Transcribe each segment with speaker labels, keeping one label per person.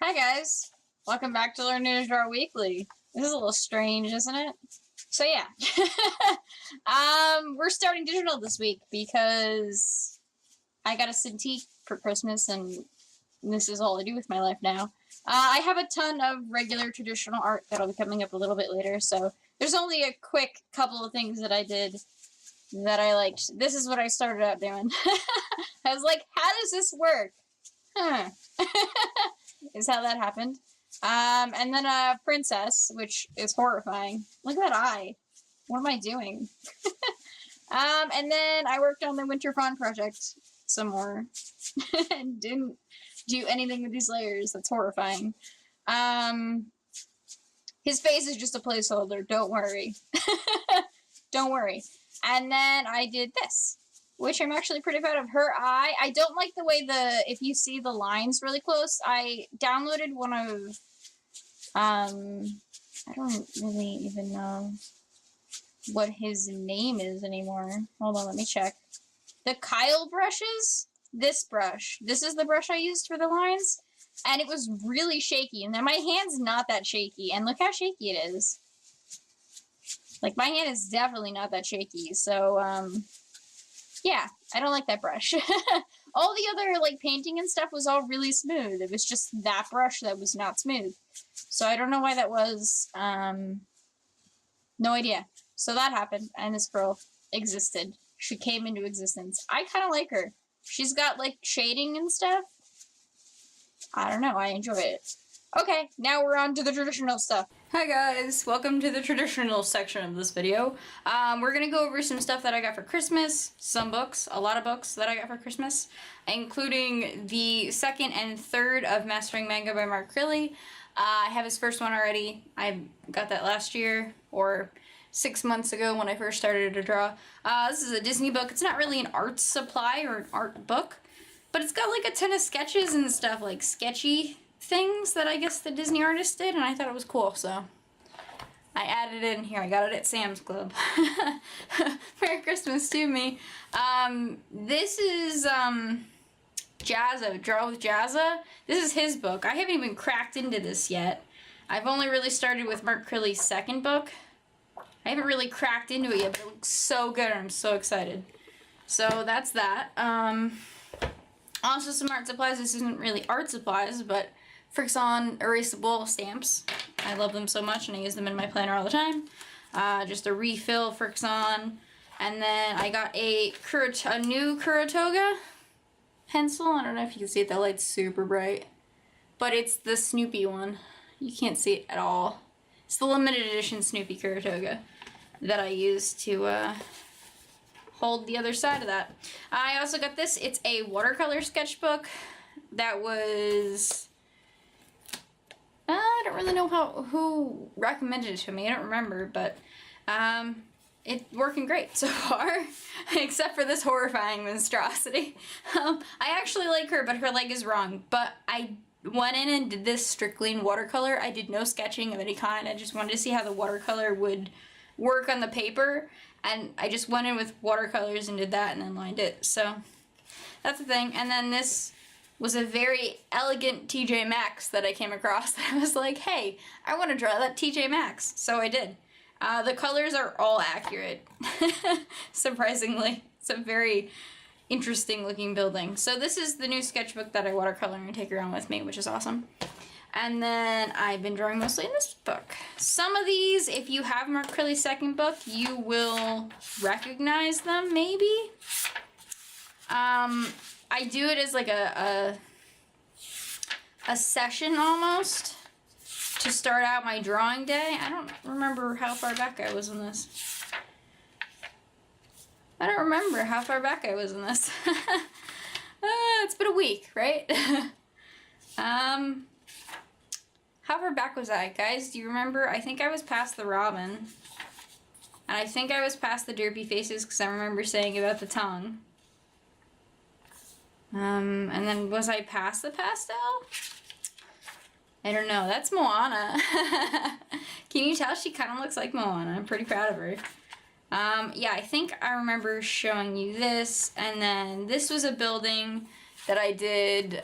Speaker 1: Hi guys, welcome back to Learn to Draw Weekly. This is a little strange, isn't it? So yeah, we're starting digital this week because I got a Cintiq for Christmas and this is all I do with my life now. I have a ton of regular traditional art that'll be coming up a little bit later, so there's only a quick couple of things that I did that I liked. This is what I started out doing. I was like, how does this work? Huh. Is how that happened. And then a princess, which is horrifying. Look at that eye. What am I doing? And then I worked on the Winter Fawn project some more. And didn't do anything with these layers. That's horrifying. His face is just a placeholder. Don't worry. Don't worry. And then I did this, which I'm actually pretty proud of. Her eye, I don't like the way if you see the lines really close, I downloaded one of, I don't really even know what his name is anymore. Hold on, let me check. The Kyle brushes, this brush. This is the brush I used for the lines, and it was really shaky, and then my hand's not that shaky, and look how shaky it is. Like, my hand is definitely not that shaky, so, yeah, I don't like that brush. All the other, like, painting and stuff was all really smooth. It was just that brush that was not smooth. So I don't know why that was. No idea. So that happened, and this girl existed. She came into existence. I kind of like her. She's got, like, shading and stuff. I don't know. I enjoy it. Okay, now we're on to the traditional stuff. Hi guys, welcome to the traditional section of this video. We're gonna go over some stuff that I got for Christmas, some books, a lot of books that I got for Christmas, including the second and third of Mastering Manga by Mark Crilley. I have his first one already. I got that last year, or 6 months ago when I first started to draw. This is a Disney book. It's not really an art supply or an art book, but it's got like a ton of sketches and stuff, like sketchy things that I guess the Disney artist did, and I thought it was cool, so I added it in here. I got it at Sam's Club. Merry Christmas to me. This is Jazza, Draw with Jazza. This is his book. I haven't even cracked into this yet. I've only really started with Mark Crilley's second book. I haven't really cracked into it yet, but it looks so good and I'm so excited. So that's that. Also some art supplies. This isn't really art supplies, but Frixon erasable stamps. I love them so much and I use them in my planner all the time. Just a refill Frixon. And then I got a new Kuratoga pencil. I don't know if you can see it, that light's super bright. But it's the Snoopy one. You can't see it at all. It's the limited edition Snoopy Kuratoga that I use to hold the other side of that. I also got this. It's a watercolor sketchbook that was... I don't really know who recommended it to me. I don't remember, but it's working great so far, except for this horrifying monstrosity. I actually like her, but her leg is wrong. But I went in and did this strictly in watercolor. I did no sketching of any kind. I just wanted to see how the watercolor would work on the paper, and I just went in with watercolors and did that and then lined it. So that's the thing. And then this was a very elegant TJ Maxx that I came across. I was like, hey, I want to draw that TJ Maxx. So I did. The colors are all accurate, surprisingly. It's a very interesting looking building. So this is the new sketchbook that I watercolor and take around with me, which is awesome. And then I've been drawing mostly in this book. Some of these, if you have Mark Crilley's second book, you will recognize them, maybe. I do it as like a session almost to start out my drawing day. I don't remember how far back I was in this. It's been a week, right? How far back was I, guys? Do you remember? I think I was past the robin. And I think I was past the derpy faces because I remember saying about the tongue. And then was I past the pastel? I don't know. That's Moana. Can you tell she kind of looks like Moana? I'm pretty proud of her. Yeah, I think I remember showing you this, and then this was a building that I did,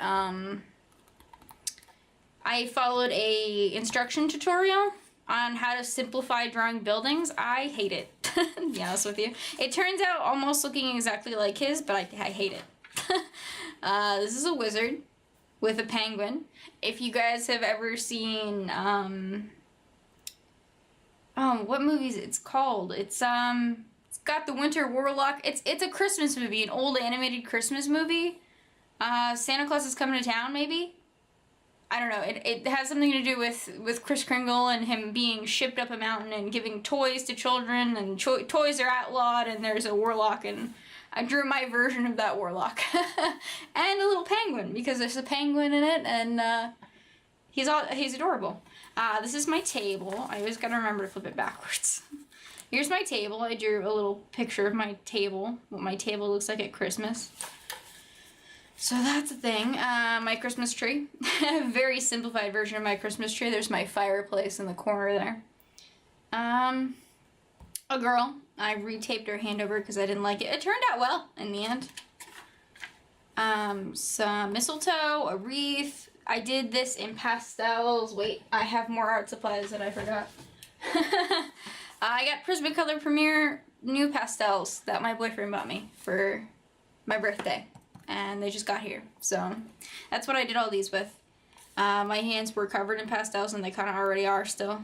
Speaker 1: I followed a instruction tutorial on how to simplify drawing buildings. I hate it, to be honest with you. It turns out almost looking exactly like his, but I hate it. This is a wizard with a penguin. If you guys have ever seen, what movie is it? It's called? It's got the Winter Warlock. It's a Christmas movie, an old animated Christmas movie. Santa Claus is Coming to Town, maybe? I don't know. It has something to do with Kris Kringle and him being shipped up a mountain and giving toys to children, and toys are outlawed, and there's a warlock, and I drew my version of that warlock. And a little penguin, because there's a penguin in it, and he's adorable. This is my table. I always gotta remember to flip it backwards. Here's my table. I drew a little picture of my table, what my table looks like at Christmas. So that's the thing. My Christmas tree. Very simplified version of my Christmas tree. There's my fireplace in the corner there. A girl. I retaped her hand over because I didn't like it. It turned out well in the end. Some mistletoe, a wreath. I did this in pastels. Wait, I have more art supplies that I forgot. I got Prismacolor Premier new pastels that my boyfriend bought me for my birthday. And they just got here. So that's what I did all these with. My hands were covered in pastels, and they kind of already are still.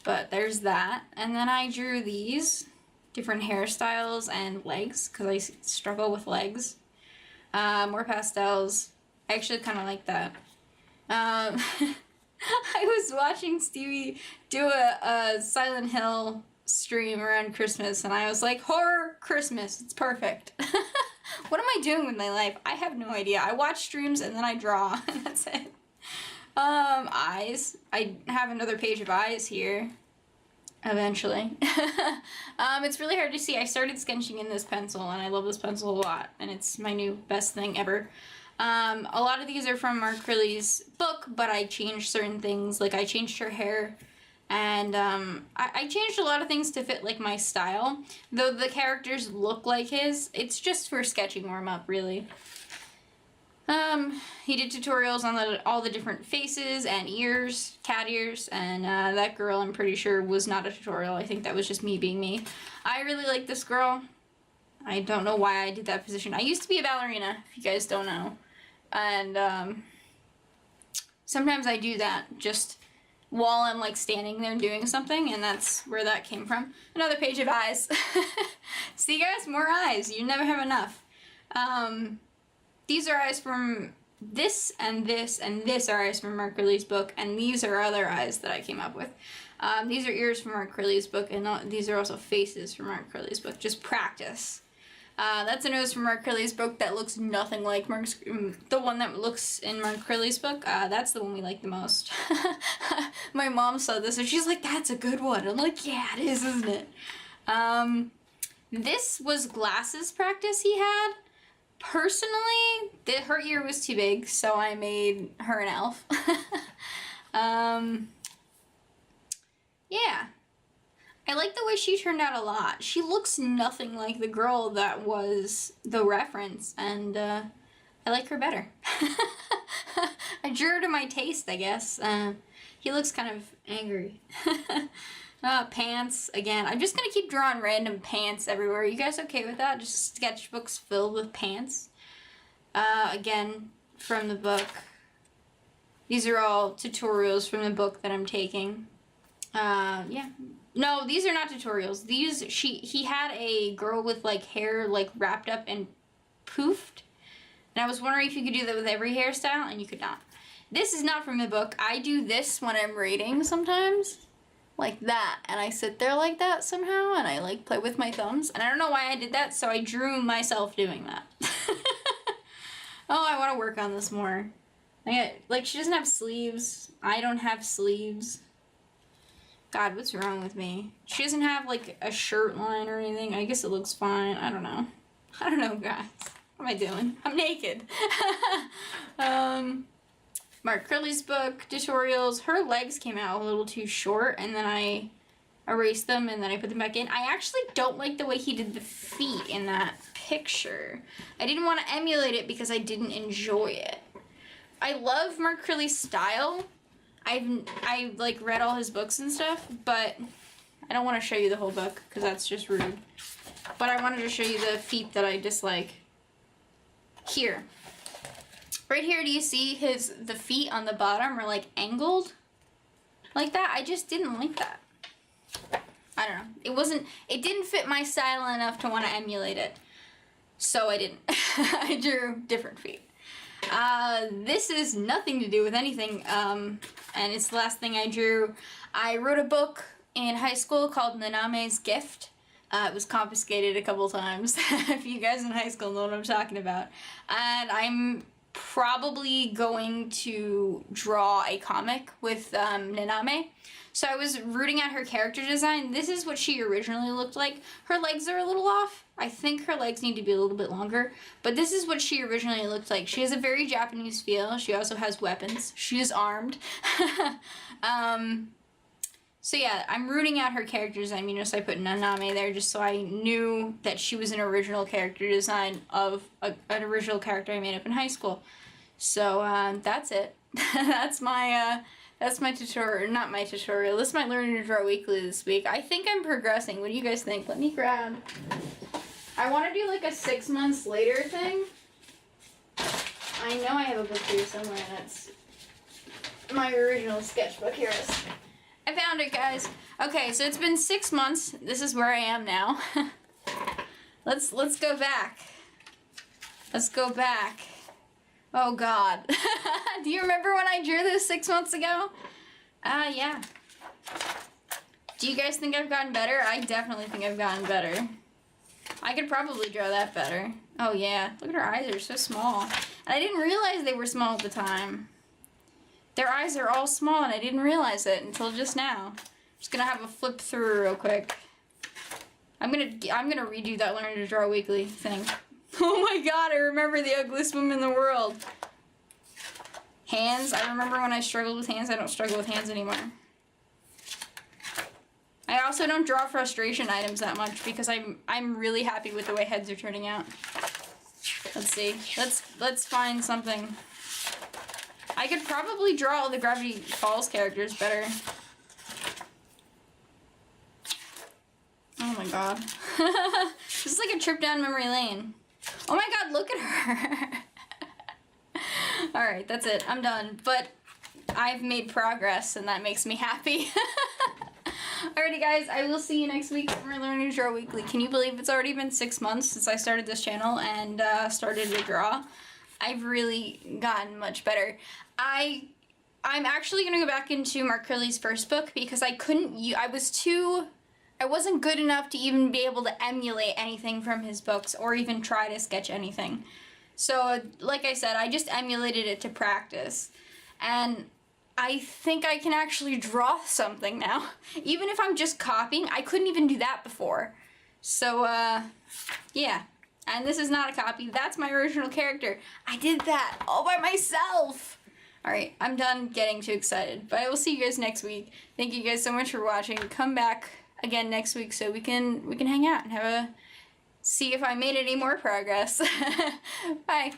Speaker 1: But there's that. And then I drew these different hairstyles and legs, because I struggle with legs. More pastels. I actually kind of like that. I was watching Stevie do a Silent Hill stream around Christmas, and I was like, horror Christmas, it's perfect. What am I doing with my life? I have no idea. I watch streams and then I draw, and that's it. Eyes. I have another page of eyes here. Eventually. It's really hard to see. I started sketching in this pencil, and I love this pencil a lot, and it's my new best thing ever. A lot of these are from Mark Ridley's book, but I changed certain things. Like, I changed her hair, and I changed a lot of things to fit, like, my style. Though the characters look like his, it's just for sketching warm-up, really. He did tutorials on all the different faces and ears, cat ears, and that girl, I'm pretty sure, was not a tutorial. I think that was just me being me. I really like this girl. I don't know why I did that position. I used to be a ballerina, if you guys don't know. And sometimes I do that just while I'm, like, standing there doing something, and that's where that came from. Another page of eyes. See, guys? More eyes. You never have enough. These are eyes from this, and this, and this are eyes from Mark Ridley's book, and these are other eyes that I came up with. These are ears from Mark Ridley's book, and these are also faces from Mark Ridley's book. Just practice. That's a nose from Mark Ridley's book that looks nothing like the one that looks in Mark Ridley's book. That's the one we like the most. My mom saw this and she's like, that's a good one. I'm like, yeah, it is, isn't it? This was glasses practice he had. Personally, her ear was too big, so I made her an elf. Yeah. I like the way she turned out a lot. She looks nothing like the girl that was the reference, and I like her better. I drew her to my taste, I guess. He looks kind of angry. Pants, again. I'm just gonna keep drawing random pants everywhere. You guys okay with that? Just sketchbooks filled with pants. Again, from the book. These are all tutorials from the book that I'm taking. Yeah. No, these are not tutorials. He had a girl with, like, hair, like, wrapped up and poofed. And I was wondering if you could do that with every hairstyle, and you could not. This is not from the book. I do this when I'm rating sometimes. Like that. And I sit there like that somehow, and I, like, play with my thumbs. And I don't know why I did that, so I drew myself doing that. Oh, I want to work on this more. Like, she doesn't have sleeves. I don't have sleeves. God, what's wrong with me? She doesn't have, like, a shirt line or anything. I guess it looks fine. I don't know. I don't know, guys. What am I doing? I'm naked. Mark Ridley's book, tutorials. Her legs came out a little too short, and then I erased them, and then I put them back in. I actually don't like the way he did the feet in that picture. I didn't want to emulate it because I didn't enjoy it. I love Mark Curly's style. I like read all his books and stuff, but I don't want to show you the whole book because that's just rude. But I wanted to show you the feet that I dislike. Here. Right here, do you see the feet on the bottom are like angled? Like that? I just didn't like that. I don't know. It didn't fit my style enough to want to emulate it. So I didn't. I drew different feet. This is nothing to do with anything, and it's the last thing I drew. I wrote a book in high school called Naname's Gift. It was confiscated a couple times, if you guys in high school know what I'm talking about. And I'm probably going to draw a comic with Naname. So I was rooting at her character design. This is what she originally looked like. Her legs are a little off. I think her legs need to be a little bit longer. But this is what she originally looked like. She has a very Japanese feel. She also has weapons. She is armed. So yeah, I'm rooting out her character design. You notice I put Naname there just so I knew that she was an original character design of an original character I made up in high school. So that's it. That's my tutorial. Not my tutorial. This is my Learning to Draw Weekly this week. I think I'm progressing. What do you guys think? Let me grab. I want to do like a 6 months later thing. I know I have a book here somewhere, and it's my original sketchbook. Here it is. I found it, guys. Okay, so it's been 6 months. This is where I am now. Let's go back. Let's go back. Oh God. Do you remember when I drew this 6 months ago? Yeah. Do you guys think I've gotten better? I definitely think I've gotten better. I could probably draw that better. Oh yeah. Look at her eyes, they're so small. And I didn't realize they were small at the time. Their eyes are all small and I didn't realize it until just now. Just gonna have a flip through real quick. I'm gonna redo that Learn to Draw Weekly thing. Oh my God, I remember the ugliest woman in the world. Hands, I remember when I struggled with hands. I don't struggle with hands anymore. I also don't draw frustration items that much because I'm really happy with the way heads are turning out. Let's see. Let's find something. I could probably draw all the Gravity Falls characters better. Oh my God. This is like a trip down memory lane. Oh my God, look at her. Alright, that's it. I'm done. But I've made progress and that makes me happy. Alrighty guys, I will see you next week for Learn to Draw Weekly. Can you believe it's already been 6 months since I started this channel and started to draw? I've really gotten much better. I'm actually going to go back into Mark Curly's first book because I wasn't good enough to even be able to emulate anything from his books or even try to sketch anything. So, like I said, I just emulated it to practice. And I think I can actually draw something now. Even if I'm just copying, I couldn't even do that before. So, yeah. And this is not a copy. That's my original character. I did that all by myself. Alright, I'm done getting too excited. But I will see you guys next week. Thank you guys so much for watching. Come back again next week so we can hang out and see if I made any more progress. Bye.